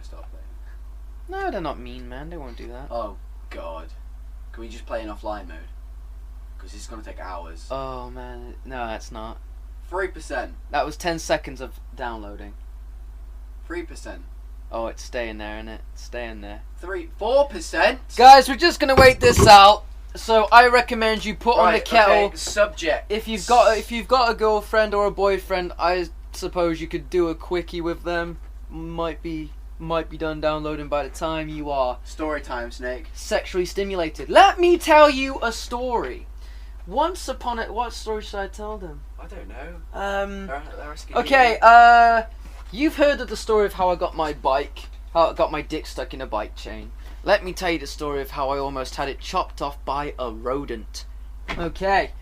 start playing. No, they're not mean, man. They won't do that. Oh God, can we just play in offline mode? Because it's gonna take hours. Oh man, no, that's not. 3%. That was 10 seconds of downloading. 3%. Oh, it's staying there, isn't it? It's staying there. 4%. Guys, we're just gonna wait this out. So I recommend you put on the kettle. Okay, subject. If you've got a girlfriend or a boyfriend, I suppose you could do a quickie with them. Might be done downloading by the time you are Story time, Snake. sexually stimulated. Let me tell you a story. Once upon a... What story should I tell them? I don't know. They're asking Okay, you. You've heard of the story of how I got my bike, how I got my dick stuck in a bike chain. Let me tell you the story of how I almost had it chopped off by a rodent. Okay.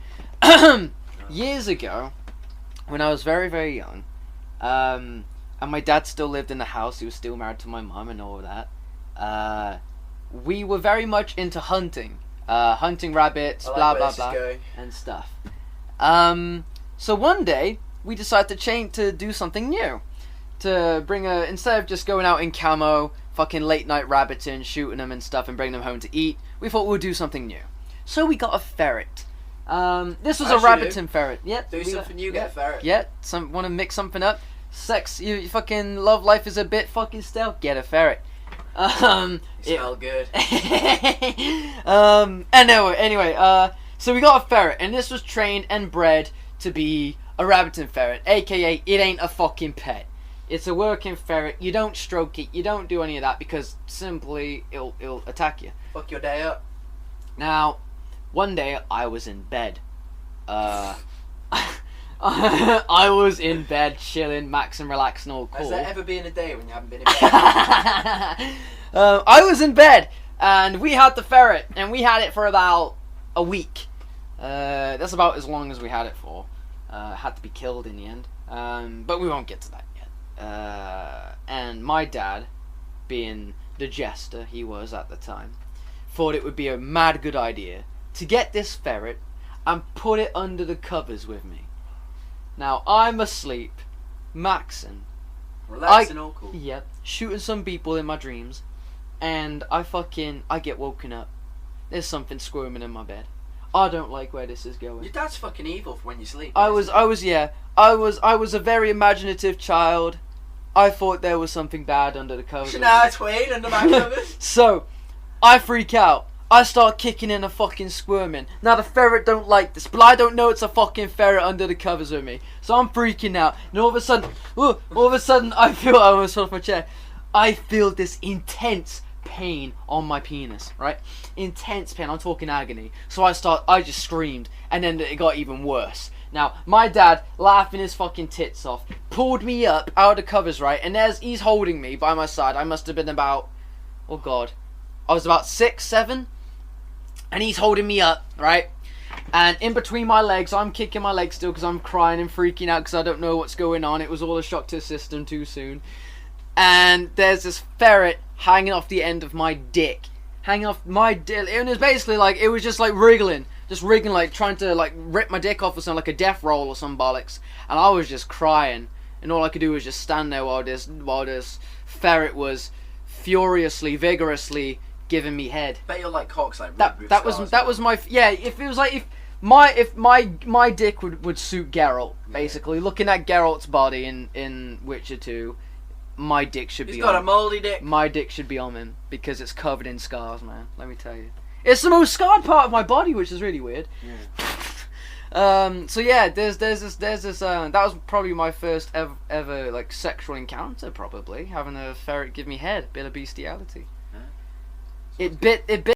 Years ago, when I was very, very young, and my dad still lived in the house, he was still married to my mum and all of that, we were very much into hunting. Hunting rabbits, blah, blah, blah, and stuff. So one day, we decided to do something new. To bring instead of just going out in camo, fucking late night rabbiting, shooting them and stuff and bringing them home to eat, we thought we'd do something new. So we got a ferret. This was a rabbiting ferret. Yep. Do something new, get a ferret. Yeah, want to mix something up? Sex, you fucking love life is a bit fucking stale, get a ferret. You smell good. Anyway, so we got a ferret, and this was trained and bred to be a rabbiting ferret, aka it ain't a fucking pet. It's a working ferret. You don't stroke it. You don't do any of that because simply it'll attack you. Fuck your day up. Now, one day I was in bed. I was in bed chilling, maxing, relaxing, all cool. Has there ever been a day when you haven't been in bed? I was in bed and we had the ferret and we had it for about a week. That's about as long as we had it for. Had to be killed in the end. But we won't get to that yet. And my dad, being the jester he was at the time, thought it would be a mad good idea to get this ferret and put it under the covers with me. Now I'm asleep, maxing, Relaxing, all cool. Yep, shooting some people in my dreams, and I get woken up. There's something squirming in my bed. I don't like where this is going. Your dad's fucking evil for when you sleep. I was a very imaginative child. I thought there was something bad under the covers. Shania Twain under my covers. So, I freak out. I start kicking and fucking squirming. Now the ferret don't like this, but I don't know it's a fucking ferret under the covers with me. So I'm freaking out, and all of a sudden, I almost fell off my chair. I feel this intense pain on my penis, right? Intense pain. I'm talking agony. So I just screamed, and then it got even worse. Now, my dad, laughing his fucking tits off, pulled me up out of the covers, right? And he's holding me by my side. I must have been about, oh God, I was about 6, 7. And he's holding me up, right? And in between my legs, I'm kicking my legs still because I'm crying and freaking out because I don't know what's going on. It was all a shock to the system too soon. And there's this ferret hanging off the end of my dick. Hanging off my dick. It was basically like, it was just like wriggling. Just wriggling, like trying to like rip my dick off or something, like a death roll or some bollocks. And I was just crying. And all I could do was just stand there while this ferret was furiously, vigorously giving me head. Bet you're like cocks, like that was my yeah. If it was like if my dick would suit Geralt, basically looking at Geralt's body in Witcher 2, my dick should be. He's got a moldy dick. My dick should be on him because it's covered in scars, man. Let me tell you, it's the most scarred part of my body, which is really weird. Yeah. So yeah, there's this. That was probably my first ever like sexual encounter. Probably having a ferret give me head, bit of bestiality. Yeah. It bit